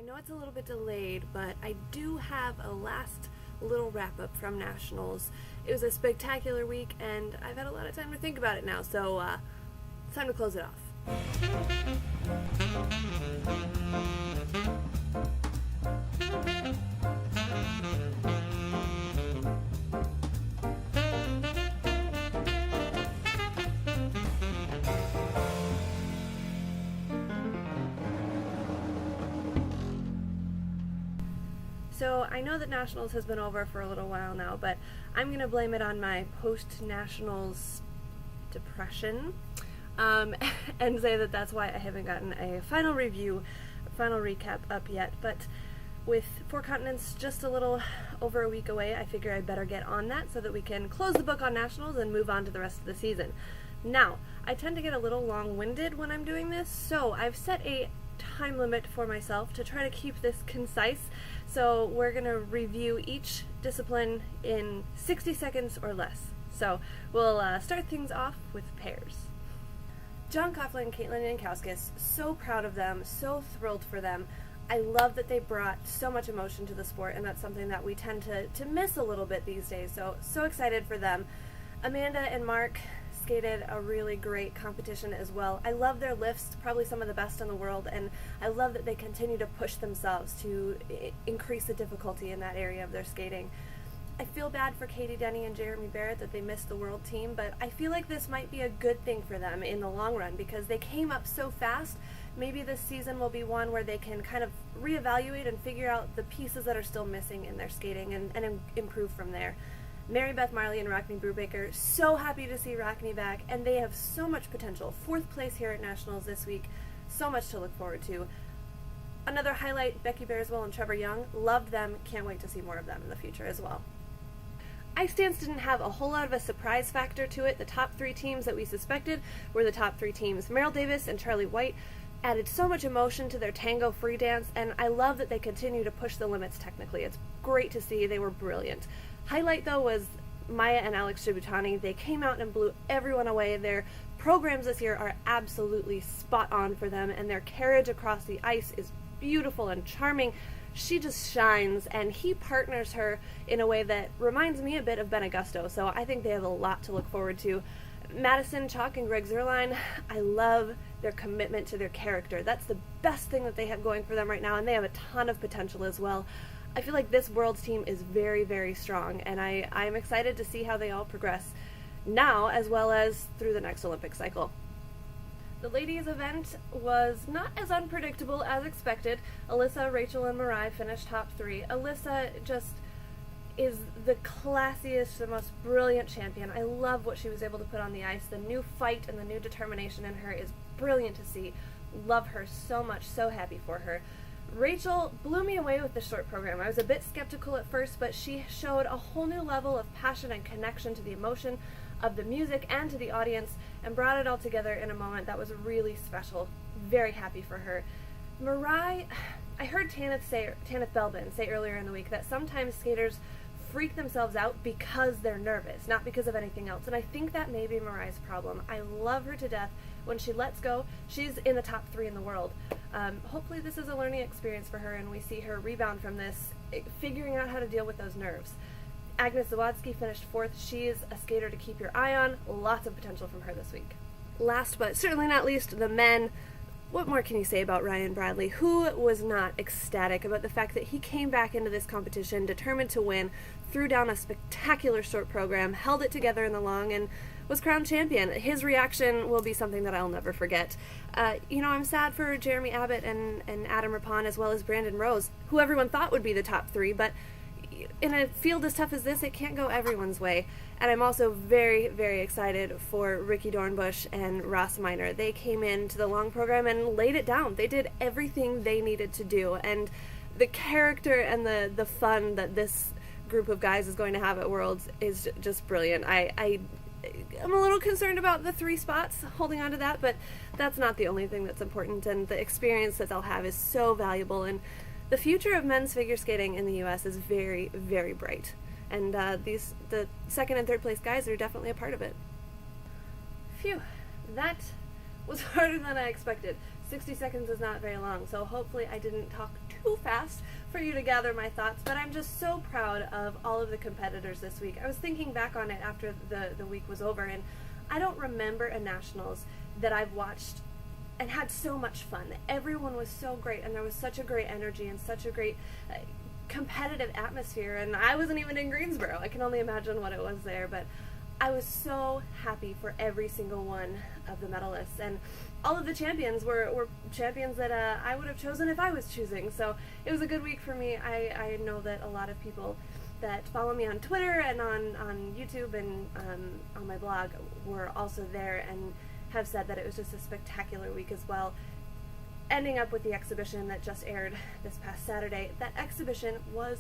know it's a little bit delayed, but I do have a last little wrap up from Nationals. It was a spectacular week, and I've had a lot of time to think about it now, so it's time to close it off. So I know that Nationals has been over for a little while now, but I'm going to blame it on my post-Nationals depression and say that that's why I haven't gotten a final review, final recap up yet. But with Four Continents just a little over a week away, I figure I better get on that so that we can close the book on Nationals and move on to the rest of the season. Now, I tend to get a little long-winded when I'm doing this, so I've set a time limit for myself to try to keep this concise. So we're going to review each discipline in 60 seconds or less. So we'll start things off with pairs. John Coughlin, Caitlin Jankowskis, so proud of them, so thrilled for them. I love that they brought so much emotion to the sport, and that's something that we tend to miss a little bit these days. So excited for them. Amanda and Mark skated a really great competition as well. I love their lifts, probably some of the best in the world, and I love that they continue to push themselves to increase the difficulty in that area of their skating. I feel bad for Katie Denny and Jeremy Barrett that they missed the world team, but I feel like this might be a good thing for them in the long run because they came up so fast. Maybe this season will be one where they can kind of reevaluate and figure out the pieces that are still missing in their skating and improve from there. Mary Beth Marley and Rockne Brubaker, so happy to see Rockne back, and they have so much potential. 4th place here at Nationals this week, so much to look forward to. Another highlight, Becky Bearswell and Trevor Young, loved them, can't wait to see more of them in the future as well. Ice dance didn't have a whole lot of a surprise factor to it. The top 3 teams that we suspected were the top 3 teams. Merrill Davis and Charlie White added so much emotion to their tango free dance, and I love that they continue to push the limits technically. It's great to see. They were brilliant. Highlight, though, was Maya and Alex Shibutani. They came out and blew everyone away. Their programs this year are absolutely spot on for them, and their carriage across the ice is beautiful and charming. She just shines, and he partners her in a way that reminds me a bit of Ben Augusto, so I think they have a lot to look forward to. Madison Chalk and Greg Zerline, I love their commitment to their character. That's the best thing that they have going for them right now, and they have a ton of potential as well. I feel like this world's team is very, very strong, and I'm excited to see how they all progress now as well as through the next Olympic cycle. The ladies' event was not as unpredictable as expected. Alyssa, Rachel, and Mirai finished top 3. Alyssa just is the classiest, the most brilliant champion. I love what she was able to put on the ice. The new fight and the new determination in her is brilliant to see. Love her so much, so happy for her. Rachel blew me away with the short program. I was a bit skeptical at first, but she showed a whole new level of passion and connection to the emotion of the music and to the audience and brought it all together in a moment that was really special. Very happy for her. Mirai, I heard Tanith Belbin say earlier in the week that sometimes skaters freak themselves out because they're nervous, not because of anything else, and I think that may be Mirai's problem. I love her to death. When she lets go, she's in the top 3 in the world. Hopefully this is a learning experience for her and we see her rebound from this, figuring out how to deal with those nerves. Agnes Zawadski finished 4th. She is a skater to keep your eye on. Lots of potential from her this week. Last but certainly not least, the men. What more can you say about Ryan Bradley? Who was not ecstatic about the fact that he came back into this competition determined to win, threw down a spectacular short program, held it together in the long, and was crowned champion. His reaction will be something that I'll never forget. I'm sad for Jeremy Abbott and Adam Rapon as well as Brandon Rose, who everyone thought would be the top 3, but in a field as tough as this, it can't go everyone's way. And I'm also very, very excited for Ricky Dornbush and Ross Minor. They came into the long program and laid it down. They did everything they needed to do, and the character and the fun that this group of guys is going to have at Worlds is just brilliant. I'm a little concerned about the 3 spots, holding on to that, but that's not the only thing that's important, and the experience that they'll have is so valuable, and the future of men's figure skating in the U.S. is very, very bright, and the 2nd and 3rd place guys are definitely a part of it. Phew, that was harder than I expected. 60 seconds is not very long, so hopefully I didn't talk too fast for you to gather my thoughts, but I'm just so proud of all of the competitors this week. I was thinking back on it after the week was over, and I don't remember a nationals that I've watched and had so much fun. Everyone was so great, and there was such a great energy and such a great competitive atmosphere, and I wasn't even in Greensboro. I can only imagine what it was there, but I was so happy for every single one of the medalists, and all of the champions were champions that I would have chosen if I was choosing, so it was a good week for me. I know that a lot of people that follow me on Twitter and on YouTube and on my blog were also there and have said that it was just a spectacular week as well. Ending up with the exhibition that just aired this past Saturday, that exhibition was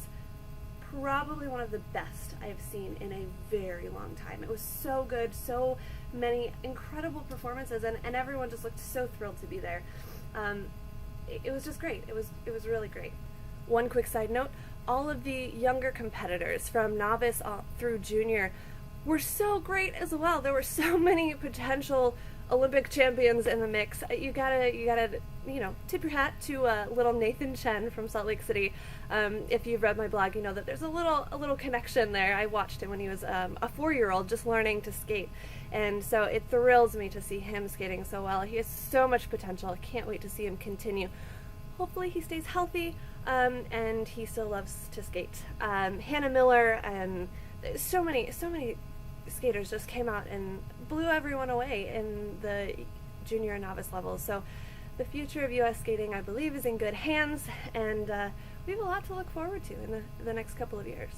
probably one of the best I've seen in a very long time. It was so good, so many incredible performances, and everyone just looked so thrilled to be there. It was just great. It was really great. One quick side note, all of the younger competitors from novice through junior were so great as well. There were so many potential Olympic champions in the mix. You gotta tip your hat to little Nathan Chen from Salt Lake City. If you've read my blog, you know that there's a little connection there. I watched him when he was a 4-year-old just learning to skate, and so it thrills me to see him skating so well. He has so much potential. I can't wait to see him continue. Hopefully he stays healthy, and he still loves to skate. Hannah Miller and so many skaters just came out and blew everyone away in the junior and novice levels. So the future of U.S. skating, I believe, is in good hands, and we have a lot to look forward to in the next couple of years.